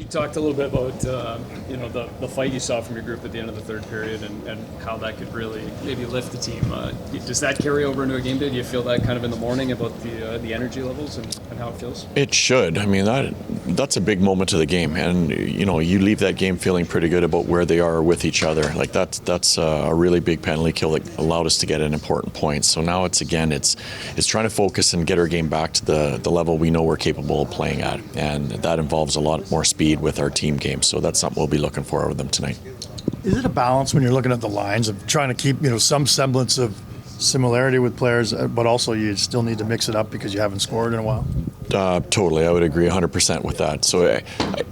You talked a little bit about the fight you saw from your group at the end of the third period and how that could really maybe lift the team. Does that carry over into a game day? Do you feel that kind of in the morning about the energy levels and how it feels? It should. I mean, that's a big moment of the game, and you leave that game feeling pretty good about where they are with each other. Like that's a really big penalty kill that allowed us to get an important point. So now it's trying to focus and get our game back to the level we know we're capable of playing at, and that involves a lot more speed with our team game. So that's something we'll be looking for out of them tonight. Is it a balance when you're looking at the lines of trying to keep some semblance of similarity with players, but also you still need to mix it up because you haven't scored in a while? Totally, I would agree 100% with that. So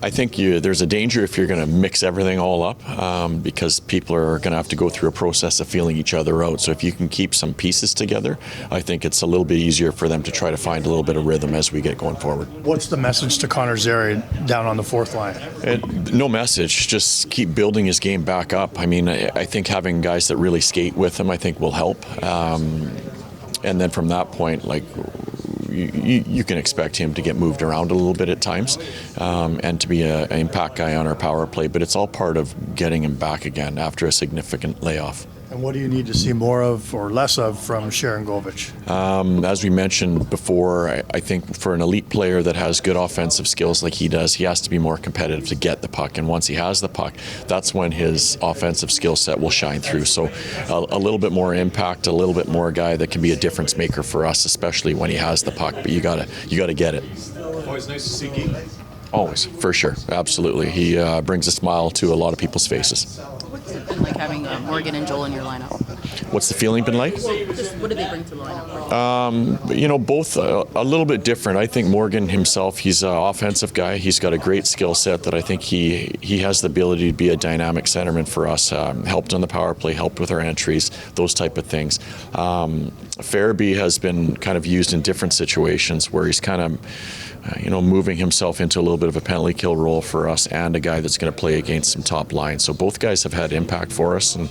I think there's a danger if you're going to mix everything all up because people are going to have to go through a process of feeling each other out. So if you can keep some pieces together, I think it's a little bit easier for them to try to find a little bit of rhythm as we get going forward. What's the message to Connor Zary down on the fourth line? No message, just keep building his game back up. I mean, I think having guys that really skate with him, I think will help. And then from that point, you can expect him to get moved around a little bit at times and to be an impact guy on our power play, but it's all part of getting him back again after a significant layoff. And what do you need to see more of or less of from Sharon Govich? As we mentioned before, I think for an elite player that has good offensive skills like he does, he has to be more competitive to get the puck. And once he has the puck, that's when his offensive skill set will shine through. So a little bit more impact, a little bit more guy that can be a difference maker for us, especially when he has the puck. But you gotta get it. Always nice to see Geek. Always, for sure, absolutely. He brings a smile to a lot of people's faces. What's it been like having Morgan and Joel in your lineup? What's the feeling been like? Just what do they bring to the lineup? Both a little bit different. I think Morgan himself, he's an offensive guy. He's got a great skill set that I think he has the ability to be a dynamic centerman for us. Helped on the power play, helped with our entries, those type of things. Farabee has been kind of used in different situations where he's kind of moving himself into a little bit of a penalty kill role for us and a guy that's going to play against some top lines. So both guys have had impact for us, and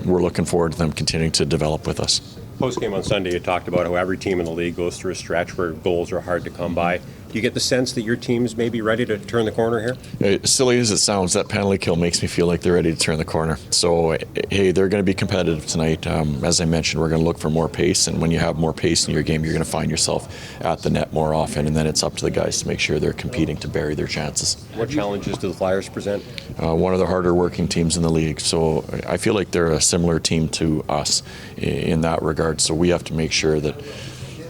we're looking forward to them continuing to develop with us. Post-game on Sunday, you talked about how every team in the league goes through a stretch where goals are hard to come by. Do you get the sense that your team's maybe ready to turn the corner here? As silly as it sounds, that penalty kill makes me feel like they're ready to turn the corner. So, hey, they're going to be competitive tonight. As I mentioned, we're going to look for more pace, and when you have more pace in your game, you're going to find yourself at the net more often, and then it's up to the guys to make sure they're competing to bury their chances. What challenges do the Flyers present? One of the harder working teams in the league, so I feel like they're a similar team to us in that regard. So we have to make sure that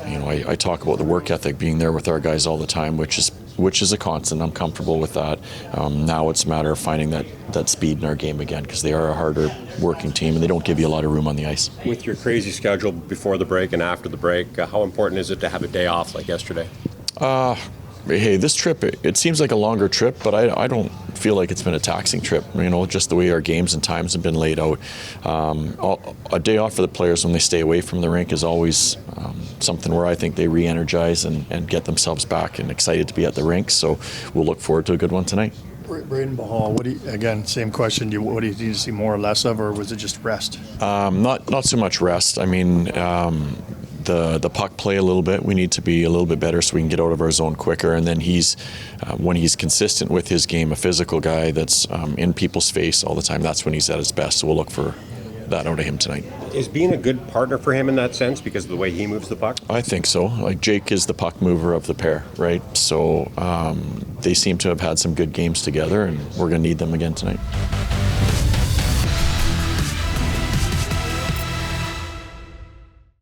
I talk about the work ethic being there with our guys all the time, which is a constant. I'm comfortable with that. Now it's a matter of finding that speed in our game again, because they are a harder working team and they don't give you a lot of room on the ice. With your crazy schedule before the break and after the break, how important is it to have a day off like yesterday? Hey, this trip, it seems like a longer trip, but I don't feel like it's been a taxing trip, just the way our games and times have been laid out. A day off for the players when they stay away from the rink is always something where I think they re-energize and get themselves back and excited to be at the rink, so we'll look forward to a good one tonight. Braden Bahal, again, same question. What do you need to see more or less of, or was it just rest? Not so much rest. I mean, the puck play a little bit. We need to be a little bit better so we can get out of our zone quicker. And then when he's consistent with his game, a physical guy that's in people's face all the time, that's when he's at his best. So we'll look for that out of him tonight. Is being a good partner for him in that sense because of the way he moves the puck? I think so. Like, Jake is the puck mover of the pair, right? So they seem to have had some good games together, and we're going to need them again tonight.